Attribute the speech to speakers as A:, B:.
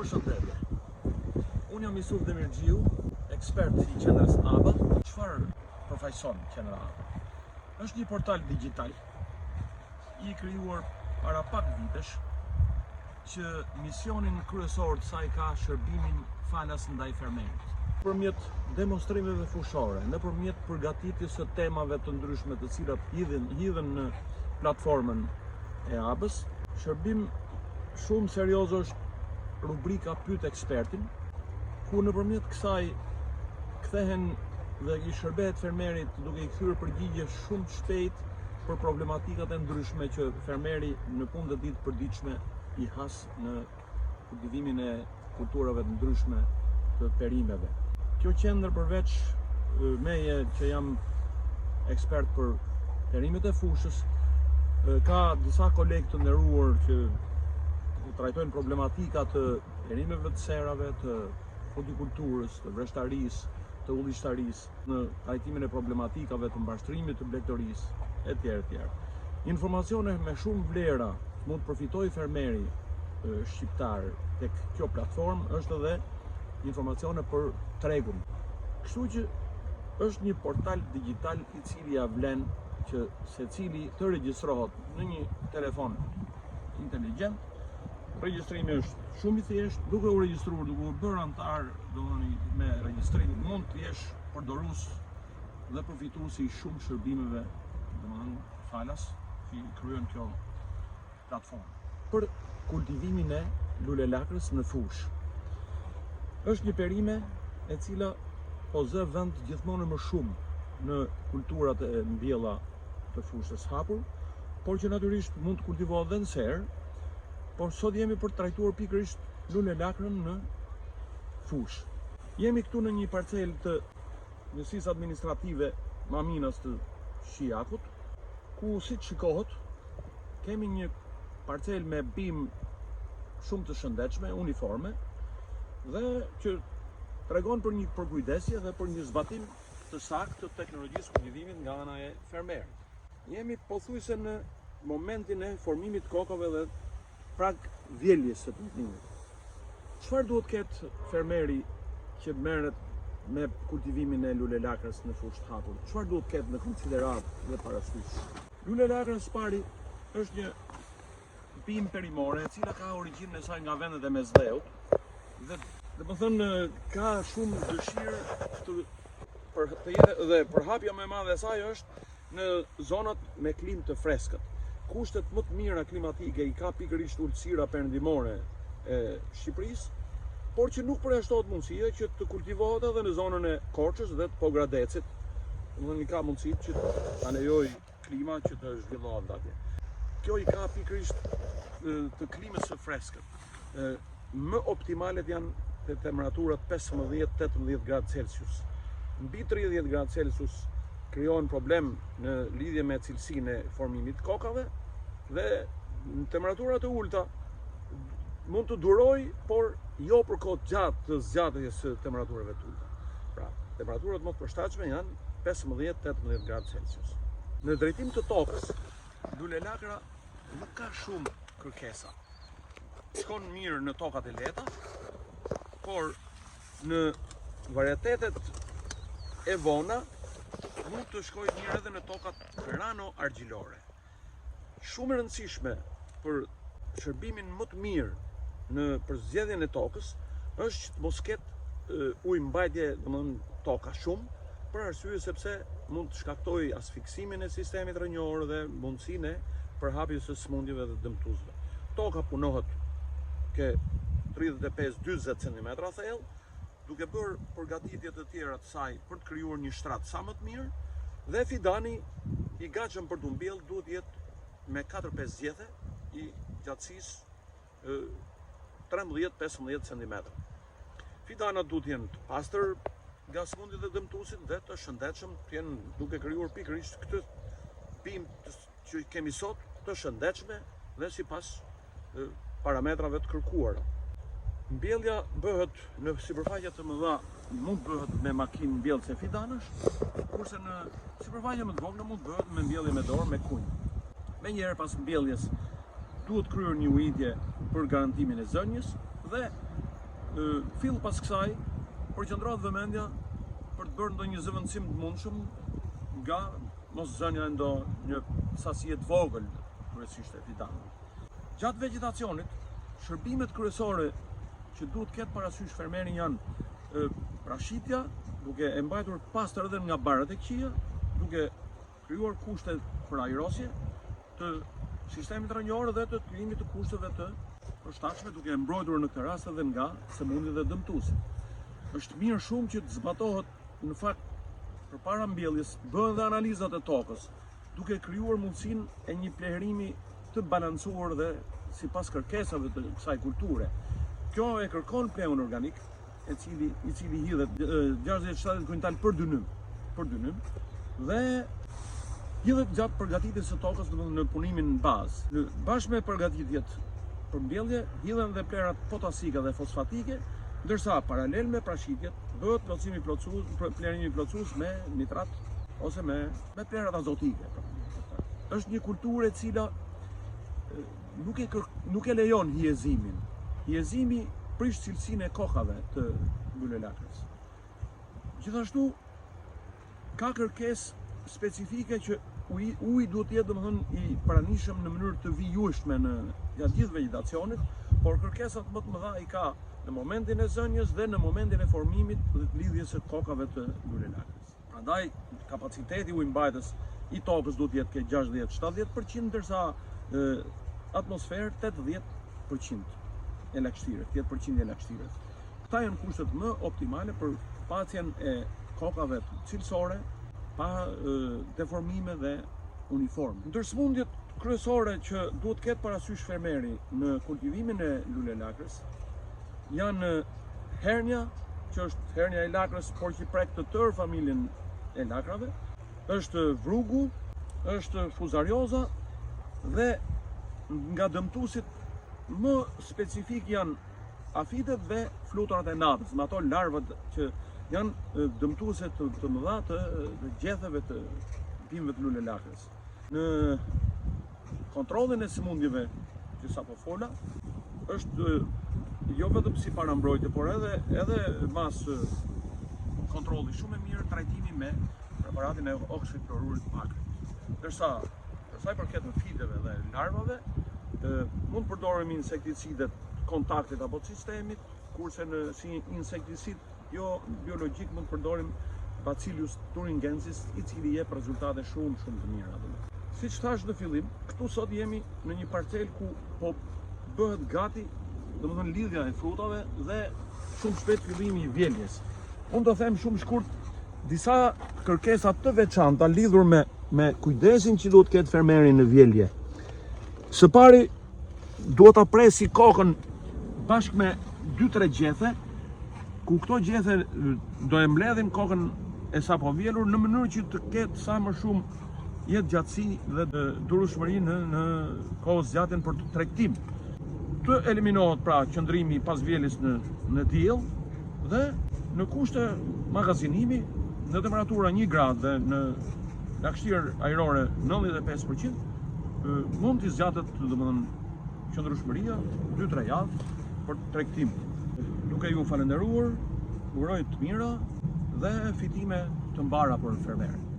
A: Përshëndetje. Unë jam Yusuf Demirxhiu, ekspert i qendrës ABA. Çfarë përfaqëson qendra ABA? Është një portal digital i krijuar para pak vitesh që misionin kryesor të saj ka shërbimin falas ndaj fermerit. Përmjet demonstrimeve fushore, nëpërmjet përgatitjes së temave të ndryshme të cilat hidhen në platformën e ABA-s, shërbim shumë serioz është rubrika Pyet ekspertin, ku nëpërmjet kësaj kthehen dhe i shërbehet fermerit duke i kthyer përgjigje shumë shpejt për problematikat e ndryshme që fermeri në punë të ditë përditshme i has në kultivimin e kulturave të ndryshme të perimeve. Kjo qendër përveç meje që jam ekspert për perimet e fushës, ka disa kolegë të nderuar që trajtojnë problematika të perimeve të serave, të hortikulturës, të vreshtarisë, të ullishtarisë, në trajtimin e problematikave të mbashtrimit të blegtorisë, etj. Informacione me shumë vlera mund të përfitojë fermeri shqiptar tek kjo platformë është edhe informacione për tregun. Kështu që është një portal digital i cili ja vlen që secili të regjistrohet në një telefon inteligjent. Regjistrimi është shumë i thjeshtë, duke u regjistruar, duke u bërë antar, domethënë me regjistrim mund të jesh përdorues dhe përfitues i shumë shërbimeve, domethënë falas që kryen kjo platformë. Për kultivimin e lulelakrës në fushë. Është një perime e cila po zë vend gjithmonë më shumë në kulturat e mbjella të fushës hapur, por që natyrisht mund të kultivohet edhe në serë. Por sot jemi për të trajtuar pikërisht lulelakrën në fushë. Jemi këtu në një parcel të njësisë administrative Maminas të Shijakut, ku si të shikohet, kemi një parcel me bim shumë të shëndetshme, uniforme, dhe që tregon për një përkujdesje dhe për një zbatim të saktë të teknologjisë kultivimit nga ana e fermerit. Jemi pothuajse në momentin e formimit kokave dhe prag vjeljes së kultivimit. Çfarë duhet ketë fermeri që merret me kultivimin e lulelakrës në fushë të hapur? Çfarë duhet ketë në konsideratë dhe parasysh? Lulelakra së pari është një bimë perimore e cila ka origjinën e saj nga vendet e mesdheut dhe domethënë ka shumë dëshirë të jetë dhe përhapja më e madhe e saj është në zonat me klimë të freskët. Kushtet më të mira klimatike i ka pikërisht ulësira perëndimore e Shqipërisë, por që nuk përjashtohet mundësia që të kultivohet edhe në zonën e Korçës dhe të Pogradecit. Domethënë ka mundësi që ta lejojë klima që të zhvillohet atje. Kjo i ka pikërisht të klimës së freskët. Më optimalet janë të temperaturat 15-18 gradë Celsius. Mbi 30 gradë Celsius krijohen problem në lidhje me cilësinë e formimit të kokave dhe në temperaturat e ulta mund të durojë, por jo për kohë gjatë të zgjatjes së temperaturave të ulta. Pra, temperaturat më të përshtatshme janë 15-18 gradë Celsius. Në drejtim të tokës, lulelakra nuk ka shumë kërkesa. Shkon mirë në tokat e lehta, por në varietetet e vona mund të shkojë mirë edhe në tokat rano-argjilore. Shumë e rëndësishme për shërbimin më të mirë në përzgjedhjen e tokës është që të mos ketë ujëmbajtje, domethënë toka shumë, për arsye sepse mund të shkaktojë asfiksimin e sistemit rrënjor dhe mundësinë e përhapjes së sëmundjeve dhe dëmtuesve. Toka punohet ke 35-40 cm thellë, duke bërë përgatitje të tjera të saj për të krijuar një shtrat sa më të mirë, dhe fidani i gatshëm për të mbjellë duhet jetë me 4-5 zjethe i gjatësisë 13-15 cm. Fidanat duhet jenë të pastër nga sëmundjet dhe dëmtuesit dhe të shëndetshëm, të jenë duke krijuar pikërisht këtë bimë që kemi sot, të shëndetshme dhe sipas parametrave të kërkuara. Mbjellja bëhet në sipërfaqe të mëdha, mund bëhet me makinë mbjellëse fidanësh, kurse në sipërfaqe më të vogla mund bëhet me mbjellje me dorë me kunj. Menjëherë pas mbjelljes duhet kryer një ujitje për garantimin e zënjes dhe Fill pas kësaj, përqendrohet vëmendja për të bërë ndonjë zëvendësim të mundshëm nga mos zënia ndonjë sasi të vogël, kryesisht e fitanëve. Gjatë vegetacionit, shërbimet kryesore që duhet ketë parasysh fermeri janë prashitja, duke e mbajtur të pastër edhe nga barët e këqija, duke krijuar kushte për ajrosje të sistemit rrënjor dhe të krijimit të kushteve të përshtatshme, duke e mbrojtur në këtë rast edhe nga sëmundjet dhe dëmtuesit. Është mirë shumë që të zbatohet në fakt përpara mbjelljes bëhen dhe analizat e tokës, duke krijuar mundësinë e një plehrimi të balancuar dhe sipas kërkesave të kësaj kulture. Kjo e kërkon pleun organik, i cili hidhet 60-70 kuintal për dynym, dhe hidhet gjatë përgatitjes së tokës në punimin bazë. Bashkë me përgatitjet për mbjellje, hidhen dhe plerat potasike dhe fosfatike, ndërsa paralel me prashitjet bëhet plerimi plotësues me nitrat ose me plerat azotike. Është një kulturë e cila nuk e lejon hiezimin. Hiezimi prish cilësinë e kokave të lulelakrës. Gjithashtu ka kërkesë specifike që uji duhet të jetë domethënë i pranishëm në mënyrë të vijshme në gjatë gjithë vegetacionit, por kërkesat më të mëdha i ka në momentin e zënjes dhe në momentin e formimit dhe të lidhjes së kokave të lulelakrës. Prandaj kapaciteti ujëmbajtës i tokës duhet të jetë ke 60-70%, ndërsa atmosferë 80% e lagështirës, 10% e lagështirës. Këta janë kushtet më optimale për pacjen e kokave cilësore, pa deformime dhe uniforme. Ndërsmundjet kryesore që duhet ketë parasysh fermeri në kultivimin e lulelakrës janë hernia, që është hernia e lakrës, por që prek të tërë familjen e lakrave, është vrugu, është fuzarioza dhe nga dëmtuesit më specifik janë afitet dhe fluturat e natës, me ato larvat që janë dëmtuese të mëdha të gjetheve të pimëve të lulelakrës. Në kontrollin e sëmundjeve që sapo fola, është jo vetëm si parambrojtje, por edhe mas kontrolli shumë e mirë, trajtimi me preparatin e oksit klorurit akrit. Ndërsa sa i përket fiteve dhe larvave, mund përdoremi insekticidet kontaktit apo të sistemit, kurse si insekticid jo biologjik mund përdorim Bacillus thuringiensis, i cili jep rezultate shumë të mira. Siç thash në fillim, këtu sot jemi në një parcel ku po bëhet gati, domethënë lidhja e frutave dhe shumë shpejt fillimi i vjeljes. Unë do them shumë shkurt disa kërkesa të veçanta lidhur me kujdesin që duhet ketë fermeri në vjelje. Së pari, duhet ta presi kokën bashkë me 2-3 gjethe, ku këto gjethe do e mbledhin kokën e sapo vjelur në mënyrë që të ketë sa më shumë jetë gjatësi dhe durueshmëri në kohës zgjatjen për tregtim. Të eliminohet pra qëndrimi pas vjeljes në diell dhe në kushte magazinimi në temperatura 1 gradë dhe në lagështirë ajrore 95%, mund të zgjatet domethënë qëndrueshmëria 2-3 javë për tregtim. Duke ju falenderuar, uroj të mira dhe fitime të mbara për fermerët.